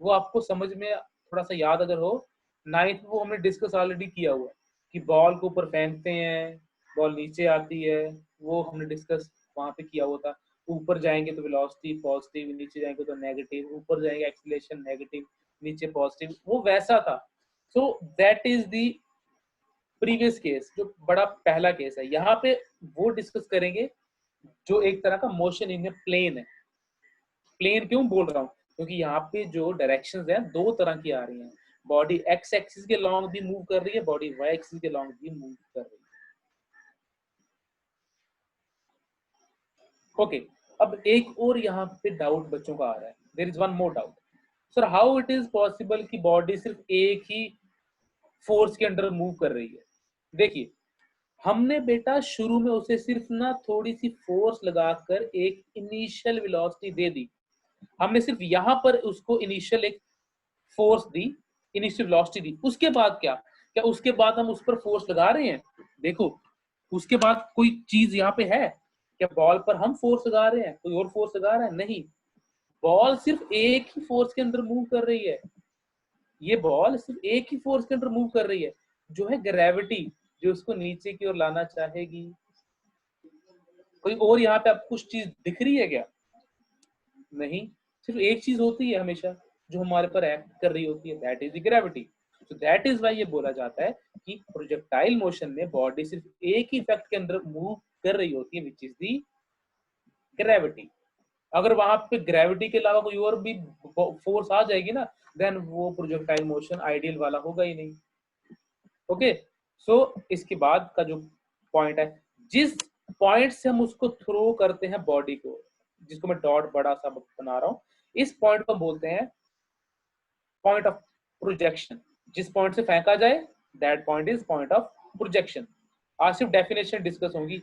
वो आपको समझ में थोड़ा सा याद अगर हो, नाइन्थ वो हमने डिस्कस ऑलरेडी किया हुआ है कि बॉल को ऊपर फेंकते हैं, बॉल नीचे आती है, वो हमने डिस्कस वहां पे किया हुआ था। ऊपर जाएंगे तो वेलोसिटी पॉजिटिव, नीचे जाएंगे तो नेगेटिव, ऊपर जाएंगे एक्सीलरेशन नेगेटिव, नीचे पॉजिटिव, वो वैसा था। सो that is the previous case, जो बड़ा पहला केस है। यहाँ पे वो डिस्कस करेंगे जो एक तरह का मोशन इन प्लेन है। प्लेन क्यों बोल रहा हूँ? क्योंकि यहाँ पे जो डायरेक्शंस हैं दो तरह की आ रही हैं, बॉडी एक्स एक्सिस के लॉन्ग भी मूव कर रही है, बॉडी वाई एक्सिस के लॉन्ग भी मूव कर रही है। ओके, अब एक और यहाँ पे डाउट बच्चों का आ रहा है, there is one more doubt. Sir, how it is possible कि बॉडी सिर्फ एक ही फोर्स के अंडर मूव कर रही है? देखिए, हमने बेटा शुरू में उसे सिर्फ ना थोड़ी सी फोर्स लगाकर एक इनिशियल वेलोसिटी दे दी, हमने सिर्फ यहाँ पर उसको इनिशियल एक फोर्स दी, इनिशियल वेलोसिटी दी। उसके बाद क्या उसके बाद हम उस पर फोर्स लगा रहे हैं? देखो, उसके बाद कोई चीज यहाँ पे है क्या? बॉल पर हम फोर्स लगा रहे हैं, कोई और फोर्स लगा रहा है? नहीं, बॉल सिर्फ एक ही फोर्स के अंदर मूव कर रही है। ये बॉल सिर्फ एक ही फोर्स के अंदर मूव कर रही है, जो है ग्रेविटी, जो उसको नीचे की ओर लाना चाहेगी। कोई और यहाँ पे आपको कुछ चीज दिख रही है क्या? नहीं, सिर्फ एक चीज होती है हमेशा जो हमारे पर एक्ट कर रही होती है, दैट इज द ग्रेविटी। तो दैट इज वाई ये बोला जाता है कि प्रोजेक्टाइल मोशन में बॉडी सिर्फ एक ही इफेक्ट के अंदर मूव कर रही होती है, विच इज दी ग्रेविटी। अगर वहां पे ग्रेविटी के अलावा कोई और भी फोर्स आ जाएगी ना, देन वो प्रोजेक्टाइल मोशन आइडियल वाला होगा ही नहीं। ओके, सो इसके बाद का जो पॉइंट है, जिस पॉइंट से हम उसको थ्रो करते हैं बॉडी को, जिसको मैं डॉट बड़ा सा बना रहा हूं, इस पॉइंट को बोलते हैं पॉइंट ऑफ प्रोजेक्शन। जिस पॉइंट से फेंका जाए, that point is point of projection. आज सिर्फ डेफिनेशन डिस्कस होगी।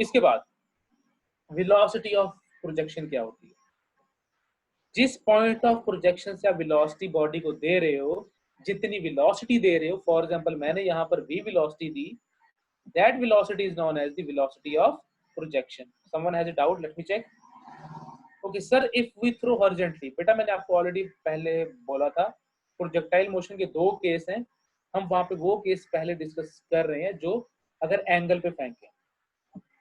इसके बाद वेलोसिटी ऑफ प्रोजेक्शन क्या होती है? जिस पॉइंट ऑफ प्रोजेक्शन से आप वेलोसिटी बॉडी को दे रहे हो, जितनी वेलोसिटी दे रहे हो, फॉर एग्जांपल मैंने यहाँ पर v velocity the, that velocity is known as the velocity of projection. Someone has a doubt? Let me check. Okay sir, if we throw horizontally, बेटा मैंने आपको ऑलरेडी पहले बोला था प्रोजेक्टाइल मोशन के दो केस हैं, हम वहां पे वो केस पहले डिस्कस कर रहे हैं जो अगर एंगल पे फेंके।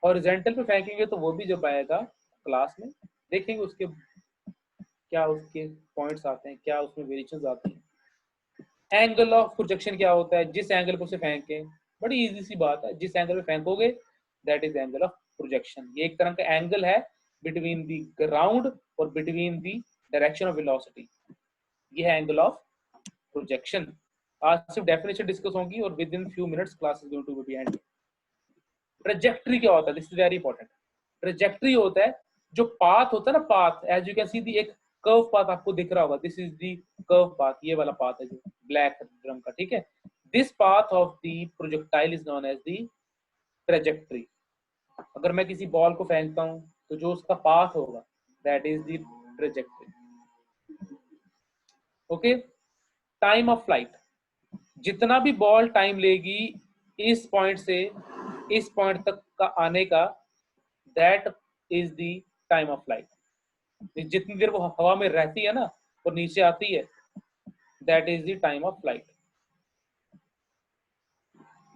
हॉरिजॉन्टल पे फेंकेंगे तो वो भी जब आएगा क्लास में देखेंगे उसके क्या उसके पॉइंट्स आते हैं, क्या उसमें वेरिएशंस आती हैं। एंगल ऑफ प्रोजेक्शन क्या होता है? जिस एंगल पर उसे फेंके, बड़ी इजी सी बात है, जिस एंगल पे फेंकोगे that is angle of projection. ये एक तरह का एंगल है बिटवीन द ग्राउंड और between the direction of velocity, ये है एंगल ऑफ प्रोजेक्शन। आज सिर्फ डेफिनेशन डिस्कस होगी और within few minutes class is going to be end. Trajectory क्या होता है? This is very important. Trajectory होता है जो पाथ होता है ना, path, as you can see the एक कर्व पाथ आपको दिख रहा होगा, this is the curve path, ये वाला पाथ है जो ब्लैक रंग का, ठीक है। This path of the projectile is known as the trajectory. अगर मैं किसी बॉल को फेंकता हूं तो जो उसका पाथ होगा that is the trajectory. Okay, time of flight, जितना भी बॉल टाइम लेगी इस पॉइंट से इस पॉइंट तक का आने का, that is the time of flight. जितनी देर वो हवा में रहती है ना और नीचे आती है, that is the time of flight.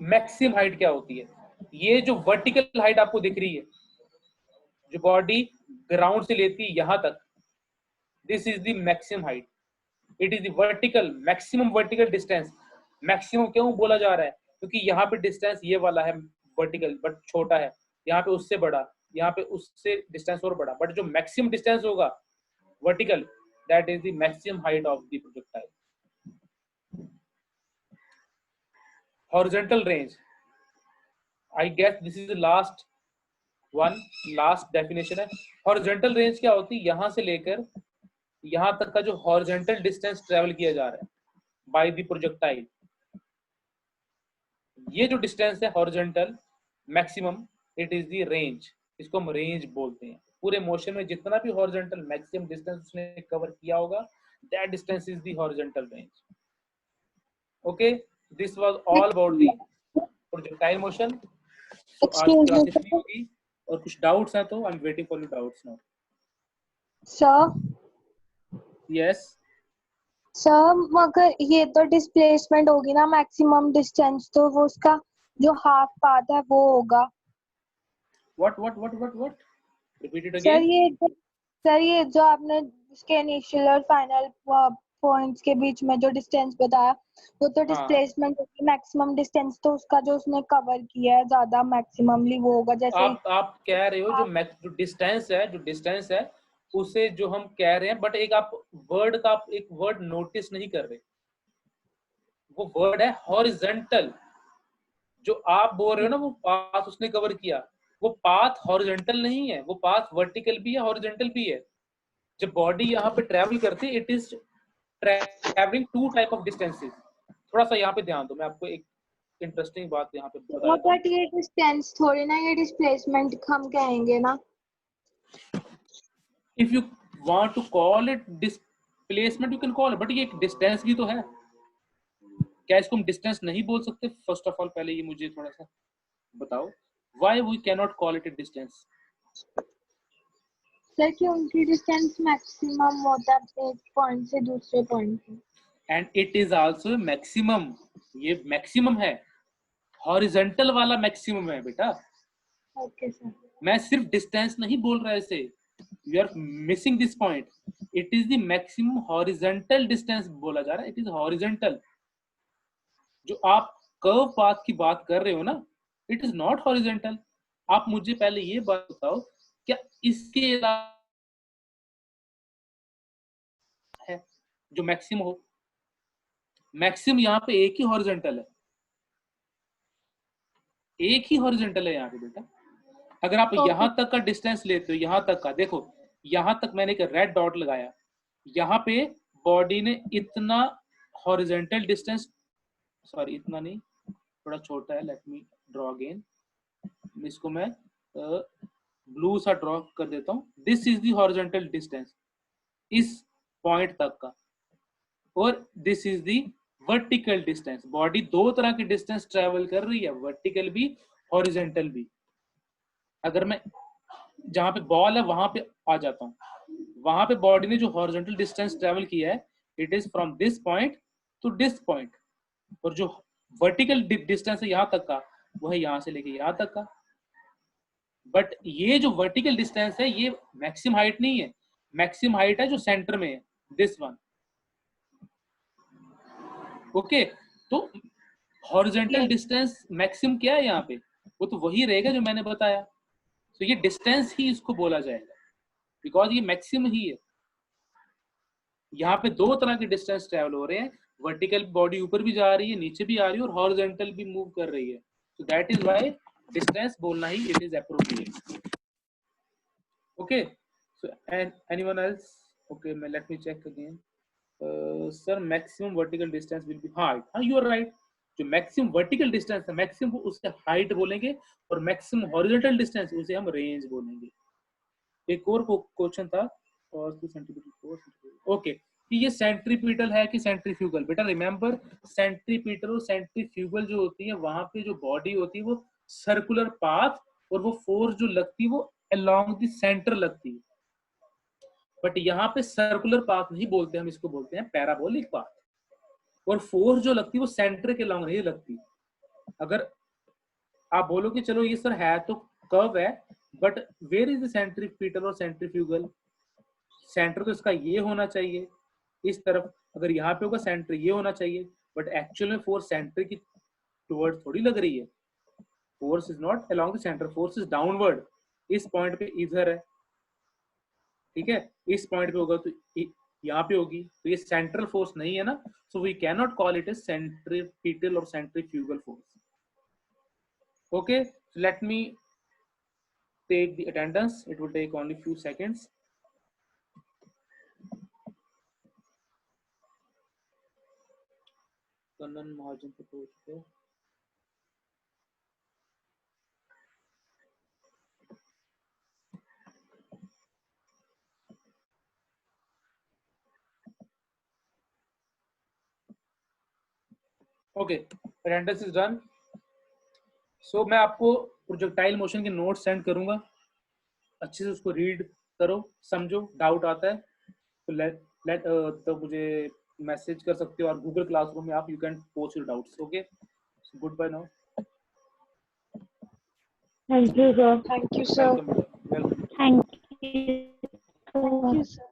Maximum height क्या होती है? ये जो वर्टिकल हाइट आपको दिख रही है, जो बॉडी ग्राउंड से लेती है यहां तक, this is the maximum height. It is the vertical maximum vertical distance. Maximum क्यों बोला जा रहा है? क्योंकि यहाँ पे डिस्टेंस ये वाला है वर्टिकल बट छोटा है, यहाँ पे उससे बड़ा, यहाँ पे उससे डिस्टेंस और बड़ा, बट जो मैक्सिमम डिस्टेंस होगा vertical, that is the maximum height of the projectile. Horizontal range, I guess this is the last one, last definition है। हॉरिजॉन्टल रेंज क्या होती है? यहां से लेकर यहां तक का जो हॉरिजॉन्टल डिस्टेंस ट्रेवल किया जा रहा है बाय द प्रोजेक्टाइल, ये जो डिस्टेंस है horizontal maximum, it is the range. इसको हम रेंज बोलते हैं। पूरे मोशन में जितना भी हॉरिजॉन्टल मैक्सिमम डिस्टेंस उसने कवर किया होगा, that distance is the horizontal range. Okay, this was all about the projectile motion. So आज Excuse क्लास me, इतनी होगी, और कुछ डाउट्स हैं तो I am waiting for your doubts now. sir. Yes, sir मगर ये तो डिस्प्लेसमेंट होगी ना मैक्सिमम डिस्टेंस, तो वो उसका जो हाफ पाथ है वो होगा। What repeat it sir again. ये जो आपने इसके इनिशियल और फाइनल पॉइंट्स के बीच में जो डिस्टेंस बताया, वो तो हाँ, डिस्प्लेसमेंट होगी। मैक्सिमम डिस्टेंस तो उसका जो उसने कवर किया है ज्यादा मैक्सिममली वो होगा। जैसे आप कह रहे हो जो डिस्टेंस है उसे जो हम कह रहे हैं, बट एक आप वर्ड का आप एक वर्ड नोटिस नहीं कर रहे, वो वर्ड है हॉरिजॉन्टल। जो आप बोल रहे हो ना वो पाथ उसने कवर किया, वो पाथ हॉरिजॉन्टल नहीं है, वो पाथ वर्टिकल भी है हॉरिजॉन्टल भी है। जब बॉडी यहाँ पे ट्रेवल करती है, it is travelling two type of distances. थोड़ा सा यहाँ पे ध्यान दो, मैं आपको एक इंटरेस्टिंग बात यहाँ पे बता देता हूँ। बट ये डिस्टेंस थोड़ी ना, ये डिस्प्लेसमेंट हम कहेंगे ना। If you want to call it displacement you can call it, but ये एक डिस्टेंस भी तो है। क्या इसको हम डिस्टेंस नहीं बोल सकते? फर्स्ट ऑफ ऑल पहले ये मुझे थोड़ा सा बताओ, why we can not call it a distance? Sir क्योंकि डिस्टेंस मैक्सिमम होता है एक पॉइंट से दूसरे पॉइंट पे। And it is also maximum, ये मैक्सिमम है, हॉरिजॉन्टल वाला मैक्सिमम है बेटा। Okay sir. मैं सिर्फ डिस्टेंस नहीं बोल रहा इसे, you are missing this point. It is the maximum horizontal distance बोला जा रहा है, इट इज हॉरिजॉन्टल। जो आप कर्व पाथ की बात कर रहे हो ना, इट इज नॉट हॉरिजॉन्टल। आप मुझे पहले ये बात बताओ, क्या इसके अलावा है जो मैक्सिमम हो? मैक्सिमम यहाँ पे एक ही हॉरिजॉन्टल है, एक ही हॉरिजॉन्टल है यहाँ पे बेटा। अगर आप यहां तक का डिस्टेंस लेते हो, यहां तक का देखो, यहां तक मैंने एक रेड डॉट लगाया, यहाँ पे बॉडी ने इतना हॉरिजॉन्टल डिस्टेंस, सॉरी इतना नहीं, थोड़ा छोटा है, लेट मी ड्रॉ अगेन। इसको मैं ब्लू सा ड्रॉ कर देता हूँ। This is the horizontal distance इस पॉइंट तक का, और this is the vertical distance. Body दो तरह की डिस्टेंस ट्रेवल कर रही है, वर्टिकल भी हॉरिजॉन्टल भी। अगर मैं जहां पे बॉल है वहां पे आ जाता हूँ, वहां पे बॉडी ने जो हॉरिजॉन्टल डिस्टेंस ट्रेवल किया है, it is from this point two this point, और जो वर्टिकल डिस्टेंस है यहाँ तक का, वो है यहाँ से लेके यहाँ तक का। बट ये जो वर्टिकल डिस्टेंस है ये मैक्सिमम हाइट नहीं है, मैक्सिमम हाइट है जो सेंटर में है, दिस वन। ओके, तो हॉरिजॉन्टल डिस्टेंस मैक्सिमम क्या है यहाँ पे? वो तो वही रहेगा जो मैंने बताया। तो ये डिस्टेंस ही इसको बोला जाएगा, बिकॉज ये मैक्सिमम ही है। यहाँ पे दो तरह के डिस्टेंस ट्रेवल हो रहे हैं, वर्टिकल बॉडी ऊपर भी जा रही है, नीचे भी आ रही है, और हॉरिजॉन्टल भी मूव कर रही है। So that is why distance बोलना ही it is appropriate. Okay, so anyone else? Okay, मैं let me check again. Sir maximum vertical distance will be height. हाँ, यू आर राइट। जो मैक्सिमम वर्टिकल डिस्टेंस है, maximum उसके height बोलेंगे, और maximum horizontal distance उसे हम रेंज बोलेंगे। एक और क्वेश्चन था, और 2 सेंटीमीटर, 4 सेंटीमीटर। ओके, कि ये सेंट्रीपिटल है कि सेंट्रीफ्यूगल। बेटा रिमेंबर, सेंट्रीपिटल और सेंट्रीफ्यूगल जो होती है वहां पे जो बॉडी होती है वो सर्कुलर पाथ, और वो फोर्स जो लगती है वो अलोंग द सेंटर लगती है। बट यहाँ पे सर्कुलर पाथ नहीं बोलते, हम इसको बोलते हैं पैराबोलिक पाथ। और फोर्स जो लगती है वो सेंटर के अलोंग नहीं लगती। अगर आप बोलो कि चलो ये सर है तो कर्व है, but where is the centripetal और सेंट्रीफ्यूगल? सेंटर तो इसका ये होना चाहिए इस तरफ, अगर यहाँ पे होगा सेंटर ये होना चाहिए, बट एक्चुअल में फोर्स सेंटर की टुवर्ड्स थोड़ी लग रही है। Force is not along the centre, force is downward. इस पॉइंट पे इधर है, ठीक है, इस पॉइंट पे होगा तो यहाँ पे होगी, तो ये सेंट्रल फोर्स नहीं है ना, so we can not call it a centripetal और centrifugal force. Okay, let me take the attendance. It will take only few seconds. Kannan Mahajan पे पहुंच गए। Okay, attendance is done. So मैं आपको projectile motion के notes send करूंगा, अच्छे से उसको रीड करो, समझो, डाउट आता है तो लेट तो मुझे मैसेज कर सकते हो, और गूगल क्लासरूम में आप you can post your doubts. Okay, good bye now. Thank you, sir. Thank you, sir. Welcome. Thank you. Thank you, sir.